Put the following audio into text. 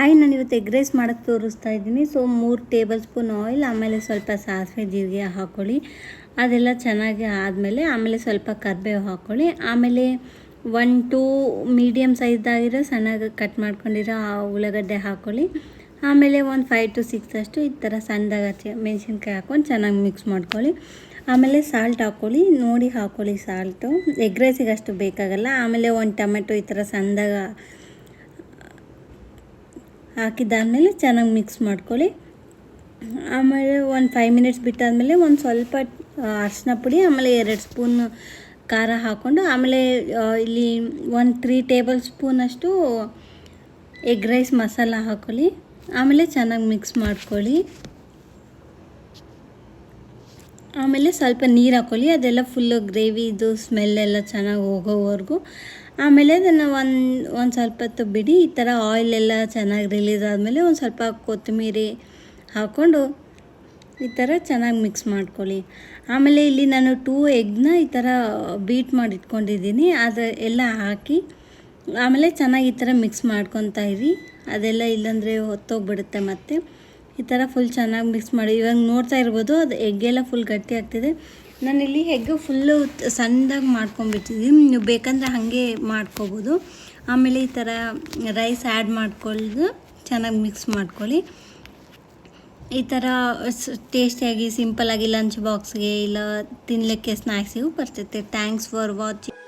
Hi, ನಾನಿವತ್ತು egg rice ಮಾಡೋಕ್ಕೆ ತೋರಿಸ್ತಾ ಇದ್ದೀನಿ. ಸೊ 3 ಟೇಬಲ್ ಸ್ಪೂನ್ ಆಯಿಲ್, ಆಮೇಲೆ ಸ್ವಲ್ಪ ಸಾಸಿವೆ ಜೀರಿಗೆ ಹಾಕ್ಕೊಳ್ಳಿ. ಅದೆಲ್ಲ ಚೆನ್ನಾಗಿ ಆಮೇಲೆ ಸ್ವಲ್ಪ ಕರಿಬೇವು ಹಾಕ್ಕೊಳ್ಳಿ. ಆಮೇಲೆ 1-2 ಮೀಡಿಯಮ್ ಸೈಜ್ದಾಗಿರೋ ಸಣ್ಣಗೆ ಕಟ್ ಮಾಡ್ಕೊಂಡಿರೋ ಉಳ್ಳಾಗಡ್ಡೆ ಹಾಕ್ಕೊಳ್ಳಿ. ಆಮೇಲೆ ಒಂದು 5-6 ಅಷ್ಟು ಈ ಥರ ಸಣ್ಣದಾಗಿ ಮೆಣಸಿನ್ಕಾಯಿ ಹಾಕ್ಕೊಂಡು ಚೆನ್ನಾಗಿ ಮಿಕ್ಸ್ ಮಾಡ್ಕೊಳ್ಳಿ. ಆಮೇಲೆ ಸಾಲ್ಟ್ ಹಾಕ್ಕೊಳ್ಳಿ, ನೋಡಿ ಹಾಕ್ಕೊಳ್ಳಿ ಸಾಲ್ಟು. ಎಗ್ ರೈಸಿಗೆ ಅಷ್ಟು ಬೇಕಾಗಲ್ಲ. ಆಮೇಲೆ ಒಂದು ಟೊಮೆಟೊ ಈ ಥರ ಸಣ್ಣದಾಗಿ ಹಾಕಿದ್ದಾದಮೇಲೆ ಚೆನ್ನಾಗಿ ಮಿಕ್ಸ್ ಮಾಡ್ಕೊಳ್ಳಿ. ಆಮೇಲೆ ಒಂದು 5 ಮಿನಿಟ್ಸ್ ಬಿಟ್ಟಾದಮೇಲೆ ಒಂದು ಸ್ವಲ್ಪ ಅರಿಶಿನ ಪುಡಿ, ಆಮೇಲೆ 2 ಸ್ಪೂನ್ ಖಾರ ಹಾಕ್ಕೊಂಡು, ಆಮೇಲೆ ಇಲ್ಲಿ ಒಂದು 3 ಟೇಬಲ್ ಸ್ಪೂನಷ್ಟು ಎಗ್ ರೈಸ್ ಮಸಾಲ ಹಾಕ್ಕೊಳ್ಳಿ. ಆಮೇಲೆ ಚೆನ್ನಾಗಿ ಮಿಕ್ಸ್ ಮಾಡ್ಕೊಳ್ಳಿ. ಆಮೇಲೆ ಸ್ವಲ್ಪ ನೀರು ಹಾಕ್ಕೊಳ್ಳಿ, ಅದೆಲ್ಲ ಫುಲ್ಲು ಗ್ರೇವಿದು ಸ್ಮೆಲ್ಲೆಲ್ಲ ಚೆನ್ನಾಗಿ ಹೋಗೋವರೆಗೂ. ಆಮೇಲೆ ಅದನ್ನು ಒಂದು ಸ್ವಲ್ಪ ಹೊತ್ತು ಬಿಡಿ. ಈ ಥರ ಆಯಿಲೆಲ್ಲ ಚೆನ್ನಾಗಿ ರಿಲೀಸ್ ಆದಮೇಲೆ ಒಂದು ಸ್ವಲ್ಪ ಕೊತ್ತಂಬರಿ ಹಾಕ್ಕೊಂಡು ಈ ಥರ ಚೆನ್ನಾಗಿ ಮಿಕ್ಸ್ ಮಾಡ್ಕೊಳ್ಳಿ. ಆಮೇಲೆ ಇಲ್ಲಿ ನಾನು 2 ಎಗ್ನ ಈ ಥರ ಬೀಟ್ ಮಾಡಿ ಇಟ್ಕೊಂಡಿದ್ದೀನಿ, ಅದು ಎಲ್ಲ ಹಾಕಿ ಆಮೇಲೆ ಚೆನ್ನಾಗಿ ಈ ಥರ ಮಿಕ್ಸ್ ಮಾಡ್ಕೊತಾ ಇರಿ. ಅದೆಲ್ಲ ಇಲ್ಲಾಂದರೆ ಹೊತ್ತೋಗ್ಬಿಡುತ್ತೆ. ಮತ್ತು ಈ ಥರ ಫುಲ್ ಚೆನ್ನಾಗಿ ಮಿಕ್ಸ್ ಮಾಡಿ. ಇವಾಗ ನೋಡ್ತಾ ಇರ್ಬೋದು, ಅದು ಎಗ್ಗೆಲ್ಲ ಫುಲ್ ಗಟ್ಟಿ ಆಗ್ತಿದೆ. ನಾನಿಲ್ಲಿ ಎಗ್ಗು ಫುಲ್ಲು ಸಣ್ಣದಾಗಿ ಮಾಡ್ಕೊಂಬಿಟ್ಟಿದ್ದೀನಿ. ನೀವು ಬೇಕಂದರೆ ಹಾಗೆ ಮಾಡ್ಕೋಬೋದು. ಆಮೇಲೆ ಈ ಥರ ರೈಸ್ ಆ್ಯಡ್ ಮಾಡ್ಕೊಳ್ಳೋದು ಚೆನ್ನಾಗಿ ಮಿಕ್ಸ್ ಮಾಡ್ಕೊಳ್ಳಿ. ಈ ಥರ ಟೇಸ್ಟಿಯಾಗಿ ಸಿಂಪಲ್ಲಾಗಿ ಲಂಚ್ ಬಾಕ್ಸ್ಗೆ ಇಲ್ಲ ತಿನ್ನಲಿಕ್ಕೆ ಸ್ನ್ಯಾಕ್ಸಿಗೂ ಬರ್ತೈತೆ. Thanks for watching.